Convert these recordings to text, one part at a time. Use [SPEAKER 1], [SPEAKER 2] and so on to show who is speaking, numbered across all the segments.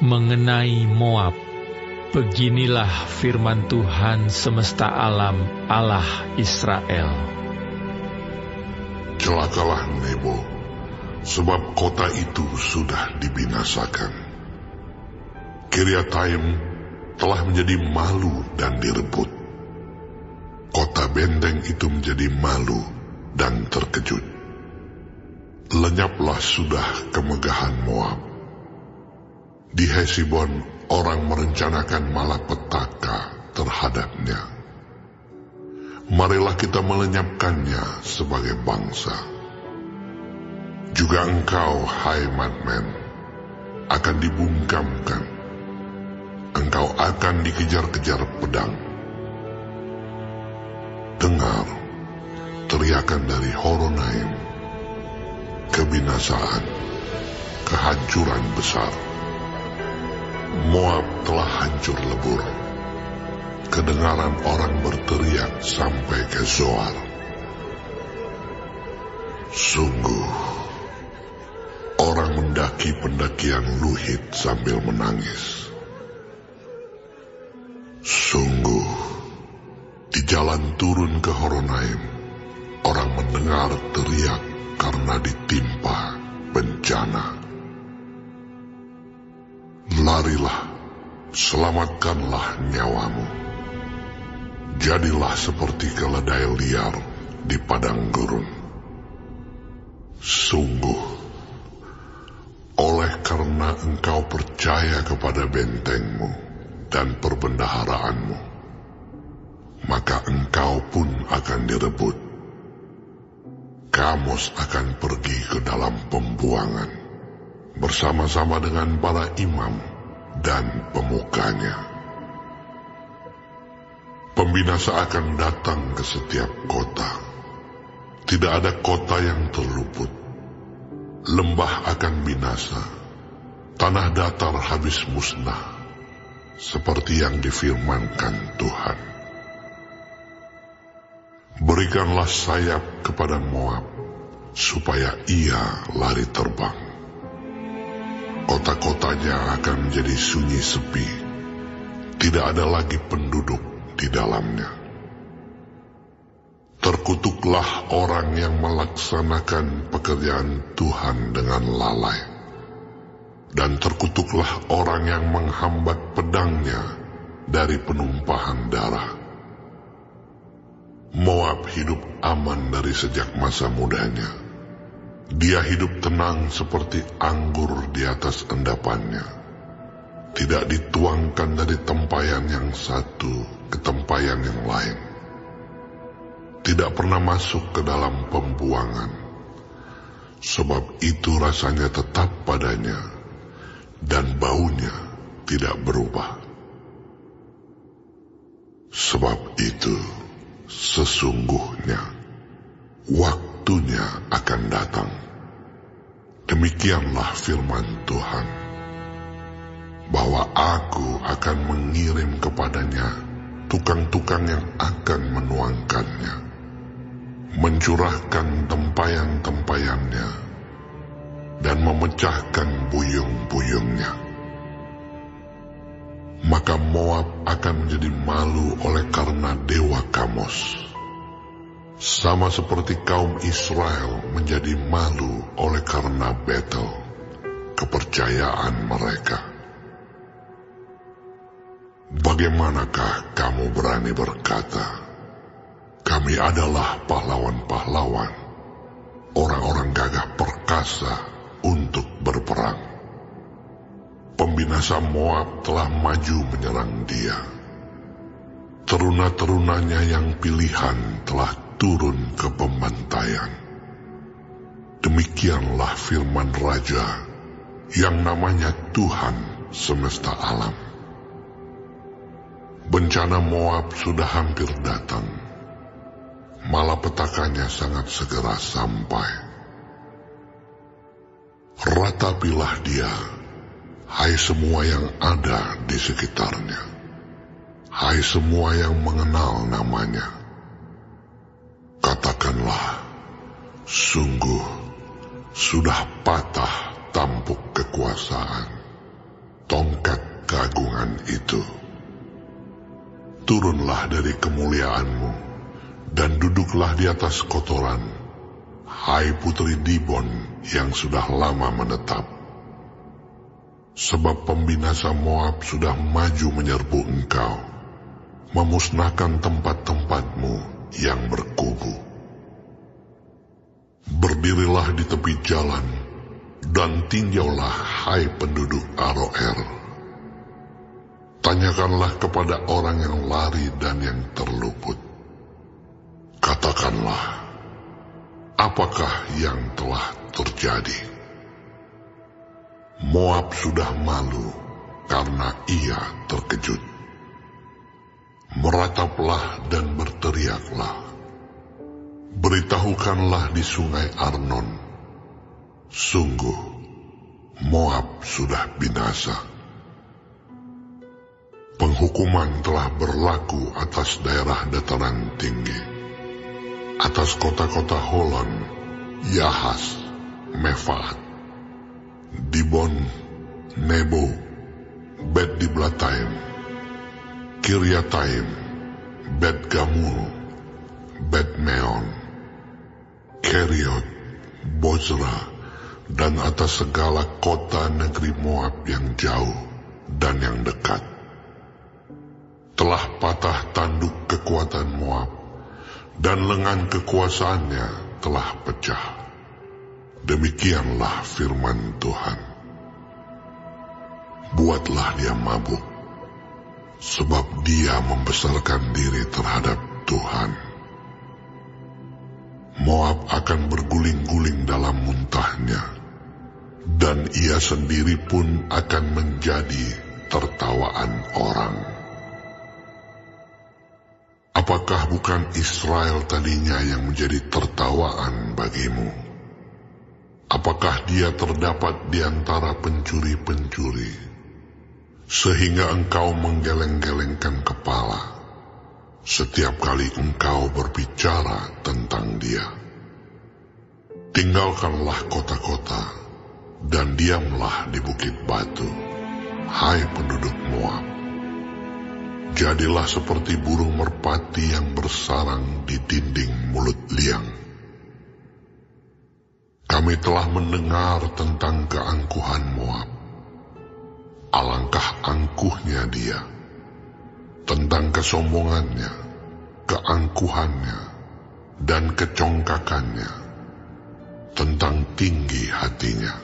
[SPEAKER 1] mengenai Moab. Beginilah firman Tuhan semesta alam, Allah Israel.
[SPEAKER 2] Celakalah Nebo, sebab kota itu sudah dibinasakan. Kiriataim telah menjadi malu dan direbut. Kota benteng itu menjadi malu dan terkejut. Lenyaplah sudah kemegahan Moab. Di Hesibon orang merencanakan malapetaka terhadapnya. Marilah kita melenyapkannya sebagai bangsa. Juga engkau, hai Madmen, akan dibungkamkan. Engkau akan dikejar-kejar pedang. Dengar teriakan dari Horonaim, kebinasaan, kehancuran besar. Moab telah hancur lebur. Kedengaran orang berteriak sampai ke Zoar. Sungguh, orang mendaki pendakian Luhit sambil menangis. Sungguh, di jalan turun ke Horonaim, orang mendengar teriak karena ditimpa bencana. Larilah, selamatkanlah nyawamu. Jadilah seperti keledai liar di padang gurun. Sungguh, oleh karena engkau percaya kepada bentengmu dan perbendaharaanmu, maka engkau pun akan direbut. Kamos akan pergi ke dalam pembuangan bersama-sama dengan para imam dan pemukanya. Pembinasa akan datang ke setiap kota. Tidak ada kota yang terluput. Lembah akan binasa. Tanah datar habis musnah, seperti yang difirmankan Tuhan. Berikanlah sayap kepada Moab, supaya ia lari terbang. Kota-kotanya akan menjadi sunyi sepi. Tidak ada lagi penduduk di dalamnya. Terkutuklah orang yang melaksanakan pekerjaan Tuhan dengan lalai. Dan terkutuklah orang yang menghambat pedangnya dari penumpahan darah. Moab hidup aman dari sejak masa mudanya. Dia hidup tenang seperti anggur di atas endapannya. Tidak dituangkan dari tempayan yang satu ke tempayan yang lain. Tidak pernah masuk ke dalam pembuangan. Sebab itu rasanya tetap padanya, dan baunya tidak berubah. Sebab itu, sesungguhnya waktunya akan datang. Demikianlah firman Tuhan, bahwa aku akan mengirim kepadanya tukang-tukang yang akan menuangkannya, mencurahkan tempayan-tempayannya, dan memecahkan buyung-buyungnya. Maka Moab akan menjadi malu oleh karena dewa Kamos, sama seperti kaum Israel menjadi malu oleh karena Betel, kepercayaan mereka. Bagaimanakah kamu berani berkata, kami adalah pahlawan-pahlawan, orang-orang gagah perkasa untuk berperang? Pembinasa Moab telah maju menyerang dia. Teruna-terunanya yang pilihan telah turun ke pembantaian. Demikianlah firman Raja yang namanya Tuhan semesta alam. Bencana Moab sudah hampir datang. Malapetakannya sangat segera sampai. Ratapilah dia, hai semua yang ada di sekitarnya, hai semua yang mengenal namanya. Katakanlah, sungguh sudah patah tampuk kekuasaan, tongkat keagungan itu. Turunlah dari kemuliaanmu dan duduklah di atas kotoran, hai putri Dibon yang sudah lama menetap. Sebab pembinasa Moab sudah maju menyerbu engkau, memusnahkan tempat-tempatmu yang berkubu. Berdirilah di tepi jalan dan tinjaulah, hai penduduk Aroer. Tanyakanlah kepada orang yang lari dan yang terluput. Katakanlah, apakah yang telah terjadi? Moab sudah malu karena ia terkejut. Merataplah dan berteriaklah. Beritahukanlah di sungai Arnon, sungguh Moab sudah binasa. Penghukuman telah berlaku atas daerah dataran tinggi, atas kota-kota Holon, Yahas, Mefaat, Dibon, Nebo, Bet Diblataim, Kiryataim, Bet Gamul, Bet Meon, Keriot, Bozra, dan atas segala kota negeri Moab yang jauh dan yang dekat. Telah patah tanduk kekuatan Moab, dan lengan kekuasaannya telah pecah. Demikianlah firman Tuhan. Buatlah dia mabuk, sebab dia membesarkan diri terhadap Tuhan. Moab akan berguling-guling dalam muntahnya, dan ia sendiri pun akan menjadi tertawaan orang. Apakah bukan Israel tadinya yang menjadi tertawaan bagimu? Apakah dia terdapat di antara pencuri-pencuri, sehingga engkau menggeleng-gelengkan kepala setiap kali engkau berbicara tentang dia? Tinggalkanlah kota-kota dan diamlah di bukit batu, hai penduduk Moab. Jadilah seperti burung merpati yang bersarang di dinding mulut liang. Kami telah mendengar tentang keangkuhan Moab. Alangkah angkuhnya dia, tentang kesombongannya, keangkuhannya, dan kecongkakannya, tentang tinggi hatinya.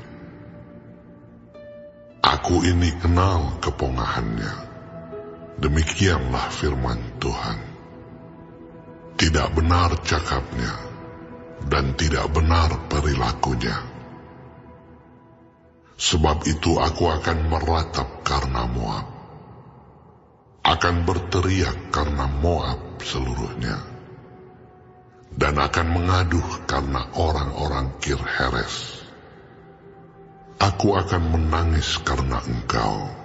[SPEAKER 2] Aku ini kenal kepongahannya. Demikianlah firman Tuhan. Tidak benar cakapnya, dan tidak benar perilakunya. Sebab itu aku akan meratap karena Moab, akan berteriak karena Moab seluruhnya, dan akan mengaduh karena orang-orang Kirheres. Aku akan menangis karena engkau,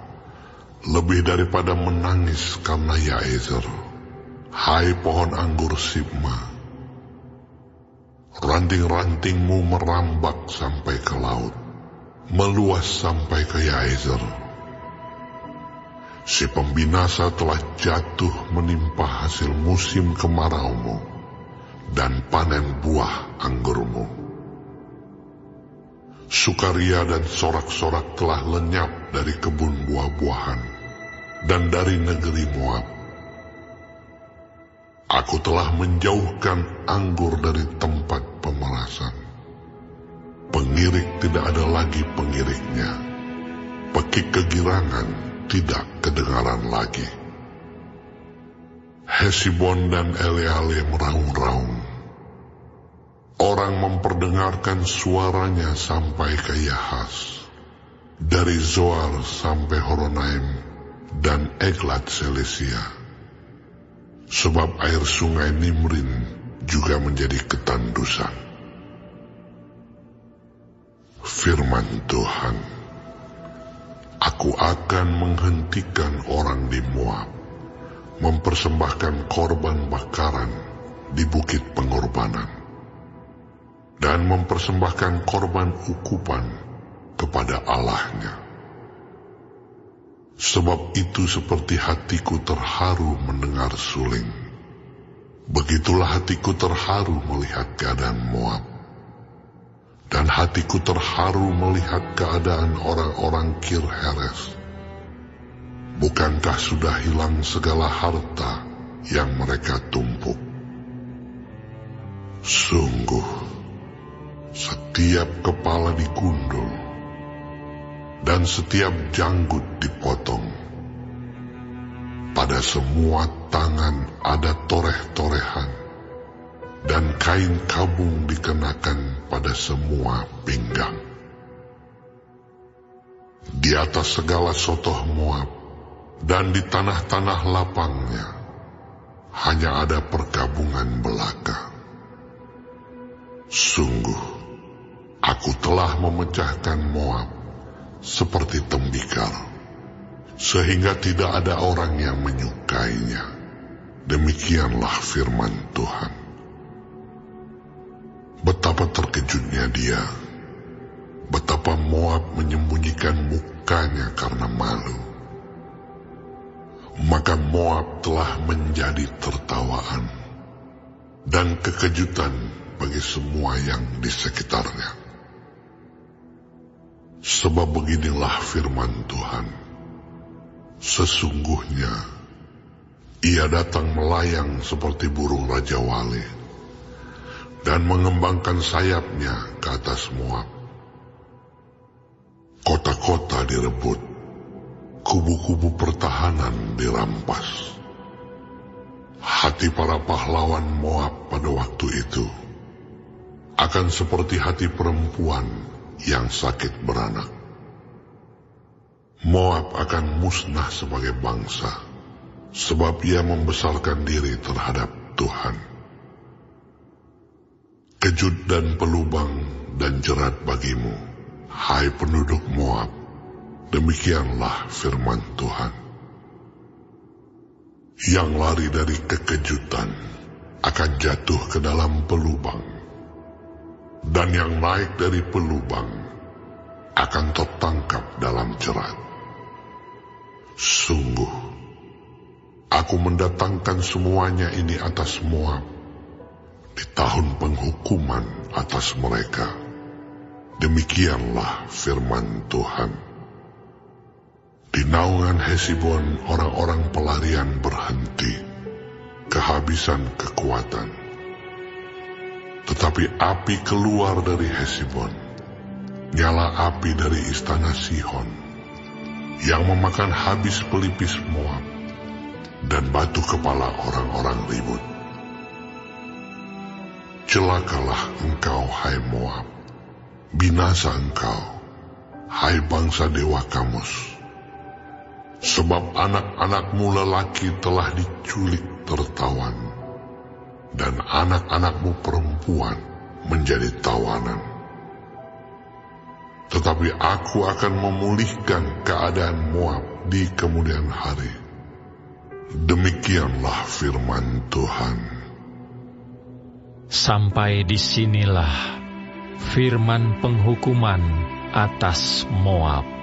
[SPEAKER 2] lebih daripada menangis karena Yaezer, hai pohon anggur Sibma. Ranting-rantingmu merambak sampai ke laut, meluas sampai ke Yaezer. Si pembinasa telah jatuh menimpa hasil musim kemaraumu dan panen buah anggurmu. Sukaria dan sorak-sorak telah lenyap dari kebun buah-buahan dan dari negeri Moab. Aku telah menjauhkan anggur dari tempat pemerasan. Pengirik tidak ada lagi pengiriknya. Pekik kegirangan tidak kedengaran lagi. Hesibon dan Eleale meraung-raung. Orang memperdengarkan suaranya sampai ke Yahas, dari Zoar sampai Horonaim dan Eglat Selisia. Sebab air sungai Nimrin juga menjadi ketandusan. Firman Tuhan, aku akan menghentikan orang di Moab, mempersembahkan korban bakaran di bukit pengorbanan, dan mempersembahkan korban ukupan kepada Allahnya. Sebab itu seperti hatiku terharu mendengar suling, begitulah hatiku terharu melihat keadaan Moab. Dan hatiku terharu melihat keadaan orang-orang Kir-Heres. Bukankah sudah hilang segala harta yang mereka tumpuk? Sungguh, setiap kepala digundul, dan setiap janggut dipotong. Pada semua tangan ada toreh-torehan, dan kain kabung dikenakan pada semua pinggang. Di atas segala sotoh Moab dan di tanah-tanah lapangnya hanya ada perkabungan belaka. Sungguh, aku telah memecahkan Moab seperti tembikar, sehingga tidak ada orang yang menyukainya. Demikianlah firman Tuhan. Betapa terkejutnya dia, betapa Moab menyembunyikan mukanya karena malu. Maka Moab telah menjadi tertawaan dan kekejutan bagi semua yang di sekitarnya. Sebab beginilah firman Tuhan, sesungguhnya ia datang melayang seperti burung Raja Wali, dan mengembangkan sayapnya ke atas Moab. Kota-kota direbut, kubu-kubu pertahanan dirampas. Hati para pahlawan Moab pada waktu itu akan seperti hati perempuan yang sakit beranak. Moab akan musnah sebagai bangsa, sebab ia membesarkan diri terhadap Tuhan. Kejut dan pelubang dan jerat bagimu, hai penduduk Moab, demikianlah firman Tuhan. Yang lari dari kekejutan akan jatuh ke dalam pelubang, dan yang naik dari pelubang akan tertangkap dalam jerat. Sungguh, aku mendatangkan semuanya ini atas Moab di tahun penghukuman atas mereka. Demikianlah firman Tuhan. Di naungan Hesibon orang-orang pelarian berhenti, kehabisan kekuatan. Tetapi api keluar dari Hesibon, nyala api dari istana Sihon, yang memakan habis pelipis Moab dan batu kepala orang-orang ribut. Celakalah engkau, hai Moab, binasa engkau, hai bangsa dewa Kamus. Sebab anak-anakmu lelaki telah diculik tertawan, dan anak-anakmu perempuan menjadi tawanan. Tetapi aku akan memulihkan keadaan Moab di kemudian hari. Demikianlah firman Tuhan.
[SPEAKER 1] Sampai disinilah firman penghukuman atas Moab.